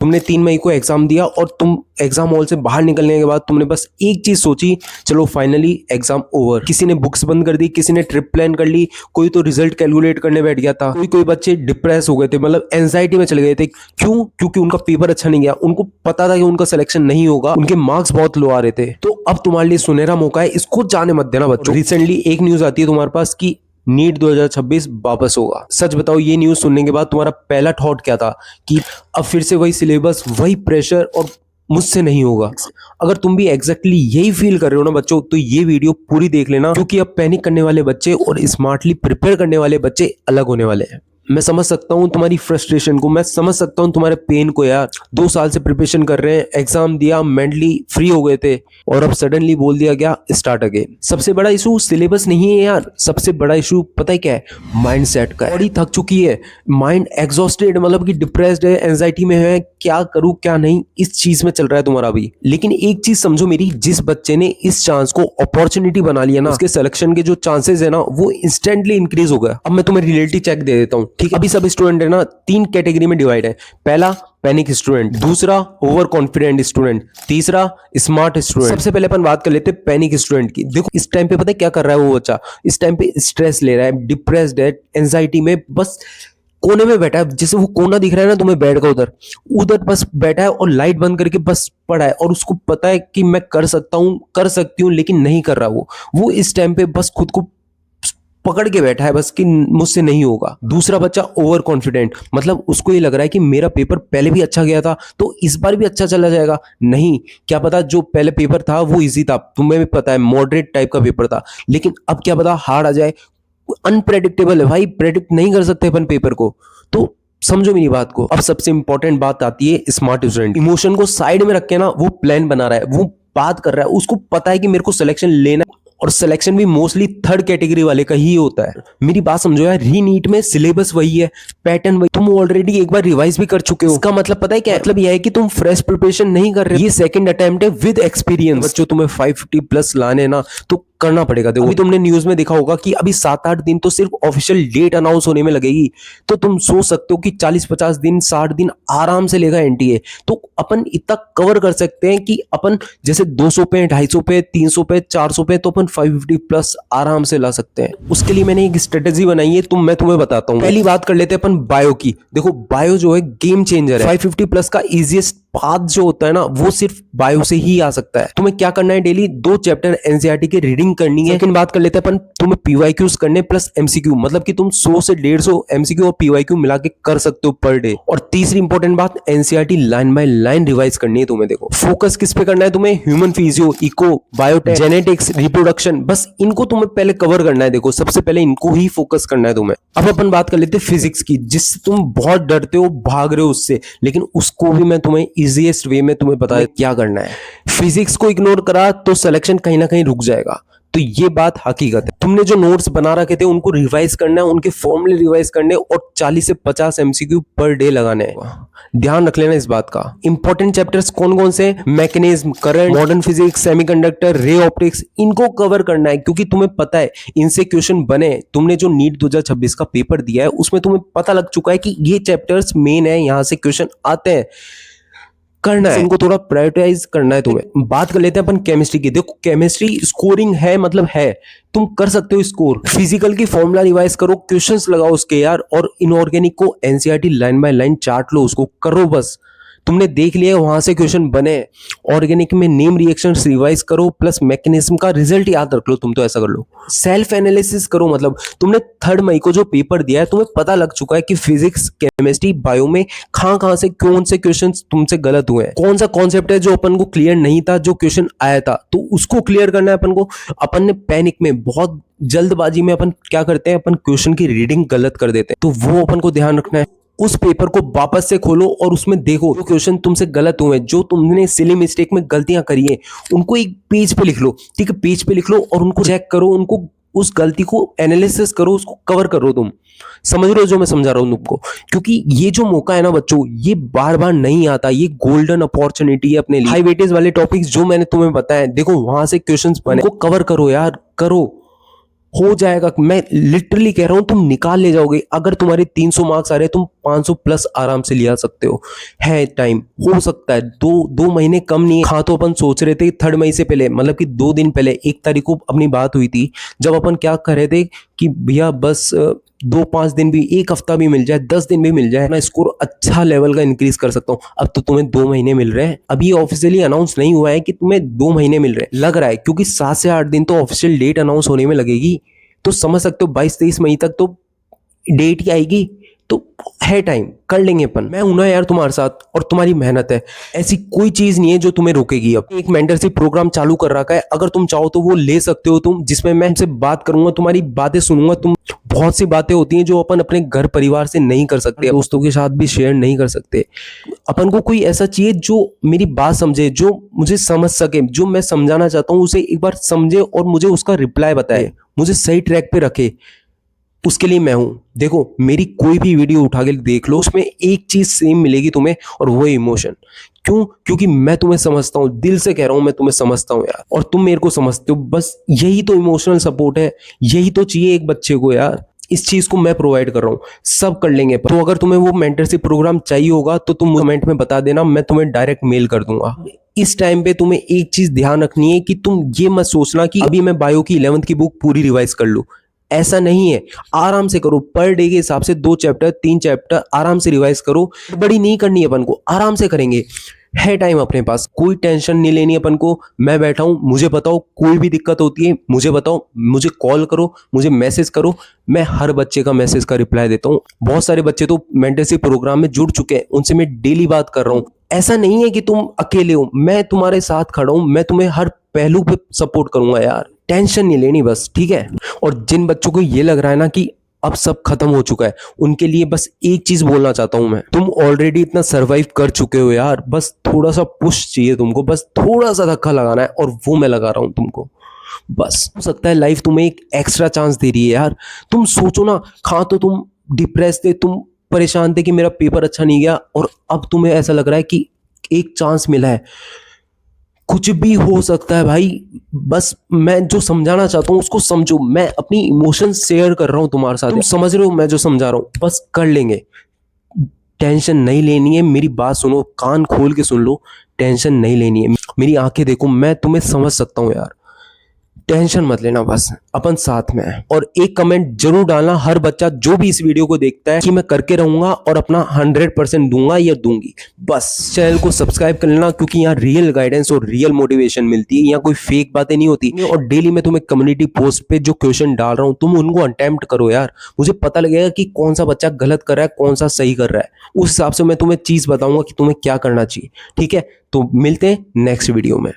तुमने 3 मई को एग्जाम दिया और तुम एग्जाम हॉल से बाहर निकलने के बाद तुमने बस एक चीज सोची, चलो फाइनली एग्जाम ओवर। किसी ने बुक्स बंद कर दी, किसी ने ट्रिप प्लान कर ली, कोई तो रिजल्ट कैलकुलेट करने बैठ गया था, कोई कोई बच्चे डिप्रेस हो गए थे, मतलब एंजाइटी में चले गए थे। क्यों? क्योंकि उनका पेपर अच्छा नहीं गया, उनको पता था कि उनका सिलेक्शन नहीं होगा, उनके मार्क्स बहुत लो आ रहे थे। तो अब तुम्हारे लिए सुनहरा मौका है, इसको जाने मत देना बच्चों। रिसेंटली एक न्यूज आती है तुम्हारे पास कि नीट 2026 वापस होगा। सच बताओ, ये न्यूज सुनने के बाद तुम्हारा पहला थॉट क्या था कि अब फिर से वही सिलेबस, वही प्रेशर और मुझसे नहीं होगा? अगर तुम भी एग्जैक्टली यही फील कर रहे हो ना बच्चों, तो ये वीडियो पूरी देख लेना, क्योंकि अब पैनिक करने वाले बच्चे और स्मार्टली प्रिपेयर करने वाले बच्चे अलग होने वाले हैं। मैं समझ सकता हूँ तुम्हारी फ्रस्ट्रेशन को, मैं समझ सकता हूँ तुम्हारे पेन को यार। 2 साल से प्रिपरेशन कर रहे हैं, एग्जाम दिया, मेंटली फ्री हो गए थे और अब सडनली बोल दिया गया स्टार्ट अगेन। सबसे बड़ा इशू सिलेबस नहीं है यार, सबसे बड़ा इशू पता है क्या है? माइंडसेट का। बॉडी थक चुकी है, माइंड एग्जॉस्टेड, मतलब कि डिप्रेस्ड है, एंजाइटी में है, क्या करूं क्या नहीं, इस चीज में चल रहा है तुम्हारा अभी। लेकिन एक चीज समझो मेरी, जिस बच्चे ने इस चांस को अपॉर्चुनिटी बना लिया ना, उसके सिलेक्शन के जो चांसेस है ना, वो इंस्टेंटली इंक्रीज हो गया। अब मैं तुम्हें रियलिटी चेक दे देता हूँ, ठीक है? अभी सब स्टूडेंट है ना 3 कैटेगरी में डिवाइड है। पहला पैनिक स्टूडेंट, दूसरा ओवर कॉन्फिडेंट स्टूडेंट, तीसरा स्मार्ट स्टूडेंट। सबसे पहले अपन बात कर लेते हैं पैनिक स्टूडेंट की। देखो इस टाइम पे पता है क्या कर रहा है वो बच्चा? इस टाइम पे स्ट्रेस ले रहा है, डिप्रेस्ड है, एंजाइटी में बस कोने में बैठा है। जैसे वो कोना दिख रहा है ना तुम्हें बेड का, उधर उधर बस बैठा है और लाइट बंद करके बस पड़ा है, और उसको पता है कि मैं कर सकता हूँ, कर सकती हूँ, लेकिन नहीं कर रहा। वो इस टाइम पे बस खुद को पकड़ के बैठा है बस कि मुझसे नहीं होगा। दूसरा बच्चा ओवर कॉन्फिडेंट, मतलब उसको ये लग रहा है कि मेरा पेपर पहले भी अच्छा गया था तो इस बार भी अच्छा चला जाएगा। नहीं, क्या पता जो पहले पेपर था वो इजी था, तुम्हें भी पता है मॉडरेट टाइप का पेपर था, लेकिन अब क्या पता हार्ड आ जाए। अनप्रेडिक्टेबल है भाई, प्रेडिक्ट नहीं कर सकते अपन पेपर को। तो समझो मेरी बात को। अब सबसे इंपॉर्टेंट बात आती है स्मार्ट स्टूडेंट। इमोशन को साइड में रख के ना वो प्लान बना रहा है, वो बात कर रहा है, उसको पता है कि मेरे को सिलेक्शन लेना है, और सिलेक्शन भी मोस्टली 3rd कैटेगरी वाले का ही होता है। मेरी बात समझो यार, री नीट में सिलेबस वही है, पैटर्न वही, तुम ऑलरेडी एक बार रिवाइज भी कर चुके हो। इसका मतलब पता है क्या है? मतलब यह है कि तुम फ्रेश प्रिपरेशन नहीं कर रहे हो, ये सेकंड अटेम्प्ट है विद एक्सपीरियंस। बच्चों तुम्हें 550 प्लस लाने ना तो करना पड़ेगा। देखो अभी तुमने न्यूज में देखा होगा कि अभी 7-8 दिन तो सिर्फ ऑफिशियल डेट अनाउंस होने में लगेगी, तो तुम सोच सकते हो कि 40-50 दिन 60 दिन आराम से लेगा एनटीए। तो अपन इतना कवर कर सकते हैं कि अपन जैसे 200 पे, 250 पे, 300 पे, 400 पे, तो अपन 550 प्लस आराम से ला सकते हैं। उसके लिए मैंने एक स्ट्रेटेजी बनाई है, मैं तुम्हें बताता हूँ। पहली बात कर लेते हैं अपन बायो की। देखो बायो जो है गेम चेंजर है। 550 प्लस का इजीएस्ट पाथ जो होता है ना, वो सिर्फ बायो से ही आ सकता है। तुम्हें क्या करना है? डेली 2 चैप्टर एनसीईआरटी की रीडिंग करनी है। लेकिन बात कर लेते हैं अपन, तुम्हें पीवाईक्यूज करने प्लस एमसीक्यू, मतलब कि तुम 100 से 150 एमसीक्यू और पीवाईक्यू मिला के कर सकते हो पर डे। और तीसरी इंपॉर्टेंट बात, NCERT line by line revise करनी है तुम्हें। देखो फोकस किस पे करना है तुम्हें? Human physio, eco, biotech, genetics, reproduction, बस इनको तुम्हें पहले कवर करना है। देखो सबसे पहले इनको ही फोकस करना है तुम्हें। अब अपन बात कर लेते हैं फिजिक्स की, जिससे तुम बहुत डरते हो, भाग रहे हो उससे, लेकिन उसको भी मैं तुम्हें इजीएस्ट वे में तुम्हें बता क्या करना है। फिजिक्स को इग्नोर करा तो सिलेक्शन कहीं ना कहीं रुक जाएगा, तो ये बात हकीकत है। तुमने जो नोट्स बना रखे थे उनको रिवाइज करना है, उनके फॉर्मूले रिवाइज करने, और 40 से 50 एमसीक्यू पर डे लगाने हैं। ध्यान रख लेना इस बात का। इंपॉर्टेंट चैप्टर्स कौन कौन से? Mechanism, current, modern physics, semiconductor, ray optics, इनको कवर करना है, क्योंकि तुम्हें पता है इनसे क्वेश्चन बने। तुमने जो नीट 2026 का पेपर दिया है उसमें तुम्हें पता लग चुका है कि ये चैप्टर्स मेन है, यहां से क्वेश्चन आते हैं, करना है उनको, थोड़ा प्रायोरिटाइज करना है तुम्हें। बात कर लेते हैं अपन केमिस्ट्री की। देखो केमिस्ट्री स्कोरिंग है, मतलब है, तुम कर सकते हो स्कोर। फिजिकल की फॉर्मूला रिवाइज करो, क्वेश्चंस लगाओ उसके यार, और इनऑर्गेनिक को NCERT line by line chart लो, उसको करो बस। तुमने देख लिया वहां से क्वेश्चन बने। ऑर्गेनिक में नेम रिएक्शंस रिवाइज करो, प्लस मैकेनिज्म का रिजल्ट याद रख लो। तुम तो ऐसा कर लो, सेल्फ एनालिसिस करो। मतलब तुमने 3 मई को जो पेपर दिया है, तुम्हें पता लग चुका है कि फिजिक्स, केमिस्ट्री, बायो में कहां से कौन से क्वेश्चन तुमसे गलत हुए हैं, कौन सा कॉन्सेप्ट है जो अपन को क्लियर नहीं था, जो क्वेश्चन आया था, तो उसको क्लियर करना है अपन को। अपन ने पैनिक में, बहुत जल्दबाजी में अपन क्या करते हैं, अपन क्वेश्चन की रीडिंग गलत कर देते हैं, तो वो अपन को ध्यान रखना है। उस पेपर को वापस से खोलो और उसमें देखो जो क्वेश्चन तुमसे गलत हुए, जो तुमने सिली मिस्टेक में गलतियां करी है, उनको एक पेज पे लिख लो, ठीक है? पेज पे लिख लो और उनको चेक करो, उनको उस गलती को एनालिसिस करो, उसको कवर करो। तुम समझ रहे हो जो मैं समझा रहा हूं तुमको? क्योंकि ये जो मौका है ना बच्चों, ये बार बार नहीं आता, ये गोल्डन अपॉर्चुनिटी है अपने लिए। हाई वेटेज वाले टॉपिक्स जो मैंने तुम्हें बताया, देखो वहां से क्वेश्चंस बने, उनको कवर करो यार, करो। हो जाएगा, मैं लिटरली कह रहा हूं, तुम निकाल ले जाओगे। अगर तुम्हारे 300 मार्क्स आ रहे हैं, तुम 500 प्लस आराम से लिया सकते हो। है टाइम, हो सकता है। दो महीने कम नहीं है। हाँ, तो अपन सोच रहे थे 3 मई से पहले, मतलब कि 2 दिन पहले 1 तारीख को अपनी बात हुई थी, जब अपन क्या कर रहे थे कि भैया बस 2-5 दिन भी, 1 हफ्ता भी मिल जाए, 10 दिन भी मिल जाए ना, स्कोर अच्छा लेवल का इंक्रीज कर सकता हूँ। अब तो तुम्हें 2 महीने मिल रहे हैं। अभी ऑफिशियली अनाउंस नहीं हुआ है कि तुम्हें 2 महीने मिल रहे हैं, लग रहा है, क्योंकि 7 से 8 दिन तो ऑफिशियल डेट अनाउंस होने में लगेगी। तो समझ सकते हो 22-23 मई तक तो डेट ही आएगी। तो है टाइम, कर लेंगे अपन। मैं हूं ना यार तुम्हारे साथ, और तुम्हारी मेहनत है, ऐसी कोई चीज नहीं है जो तुम्हें रोकेगी। अब एक मेंटरशिप प्रोग्राम चालू कर रखा है, अगर तुम चाहो तो वो ले सकते हो तुम, जिसमें मैं तुमसे बात करूंगा, तुम्हारी बातें सुनूंगा। तुम बहुत सी बातें होती हैं जो अपन अपने घर परिवार से नहीं कर सकते, दोस्तों के साथ भी शेयर नहीं कर सकते। अपन को कोई ऐसा चाहिए जो मेरी बात समझे, जो मुझे समझ सके, जो मैं समझाना चाहता हूँ उसे एक बार समझे और मुझे उसका रिप्लाई बताए, मुझे सही ट्रैक पे रखे। उसके लिए मैं हूं। देखो, मेरी कोई भी वीडियो उठा के देख लो, उसमें एक चीज सेम मिलेगी तुम्हें, और वो इमोशन। क्यों? क्योंकि मैं तुम्हें समझता हूं, दिल से कह रहा हूं, मैं तुम्हें समझता हूं यार, और तुम मेरे को समझते हो। बस यही तो इमोशनल सपोर्ट है, यही तो चाहिए एक बच्चे को यार। इस चीज को मैं प्रोवाइड कर रहा हूँ, सब कर लेंगे। तो अगर तुम्हें वो मेंटरशिप प्रोग्राम चाहिए होगा तो तुम कमेंट में बता देना, मैं तुम्हें डायरेक्ट मेल कर दूंगा। इस टाइम पे तुम्हें एक चीज ध्यान रखनी है कि तुम ये मत सोचना कि अभी मैं बायो की 11th की बुक पूरी रिवाइज कर लूं। ऐसा नहीं है, आराम से करो। पर डे के हिसाब से 2 चैप्टर 3 चैप्टर आराम से रिवाइज करो। बड़ी नहीं करनी है अपन को, आराम से करेंगे। है टाइम अपने पास, कोई टेंशन नहीं लेनी अपन को। मैं बैठा हूं, मुझे बताओ कोई भी दिक्कत होती है, मुझे बताओ, मुझे कॉल करो, मुझे मैसेज करो। मैं हर बच्चे का मैसेज का रिप्लाई देता हूं। बहुत सारे बच्चे तो मेंटरशिप प्रोग्राम में जुड़ चुके हैं, उनसे मैं डेली बात कर रहा हूं। ऐसा नहीं है कि तुम अकेले हो, मैं तुम्हारे साथ खड़ा हूं। मैं तुम्हें हर पहलू पे सपोर्ट करूंगा यार, टेंशन नहीं लेनी बस, ठीक है। और जिन बच्चों को ये लग रहा है ना कि अब सब खत्म हो चुका है, उनके लिए बस एक चीज बोलना चाहता हूं मैं, तुम ऑलरेडी इतना सरवाइव कर चुके हो यार। बस थोड़ा सा पुश चाहिए तुमको, बस थोड़ा सा धक्का लगाना है, और वो मैं लगा रहा हूं तुमको। बस हो सकता है लाइफ तुम्हें एक एक्स्ट्रा चांस दे रही है यार। तुम सोचो ना, खा तो तुम डिप्रेस थे, तुम परेशान थे कि मेरा पेपर अच्छा नहीं गया, और अब तुम्हें ऐसा लग रहा है कि एक चांस मिला है। कुछ भी हो सकता है भाई। बस मैं जो समझाना चाहता हूँ उसको समझो। मैं अपनी इमोशन शेयर कर रहा हूँ तुम्हारे साथ, तुम समझ रहे हो मैं जो समझा रहा हूँ। बस कर लेंगे, टेंशन नहीं लेनी है। मेरी बात सुनो, कान खोल के सुन लो, टेंशन नहीं लेनी है। मेरी आंखें देखो, मैं तुम्हें समझ सकता हूँ यार। टेंशन मत लेना, बस अपन साथ में हैं। और एक कमेंट जरूर डालना हर बच्चा जो भी इस वीडियो को देखता है कि मैं करके रहूंगा और अपना 100% दूंगा या दूंगी। बस चैनल को सब्सक्राइब कर लेना, क्योंकि यहाँ रियल गाइडेंस और रियल मोटिवेशन मिलती है। यहाँ कोई फेक बातें नहीं होती। और डेली मैं तुम्हें कम्युनिटी पोस्ट पे जो क्वेश्चन डाल रहा हूँ, तुम उनको अटेम्प्ट करो यार। मुझे पता लगेगा कि कौन सा बच्चा गलत कर रहा है, कौन सा सही कर रहा है। उस हिसाब से मैं तुम्हें चीज बताऊंगा कि तुम्हें क्या करना चाहिए, ठीक है। तो मिलते हैं नेक्स्ट वीडियो में।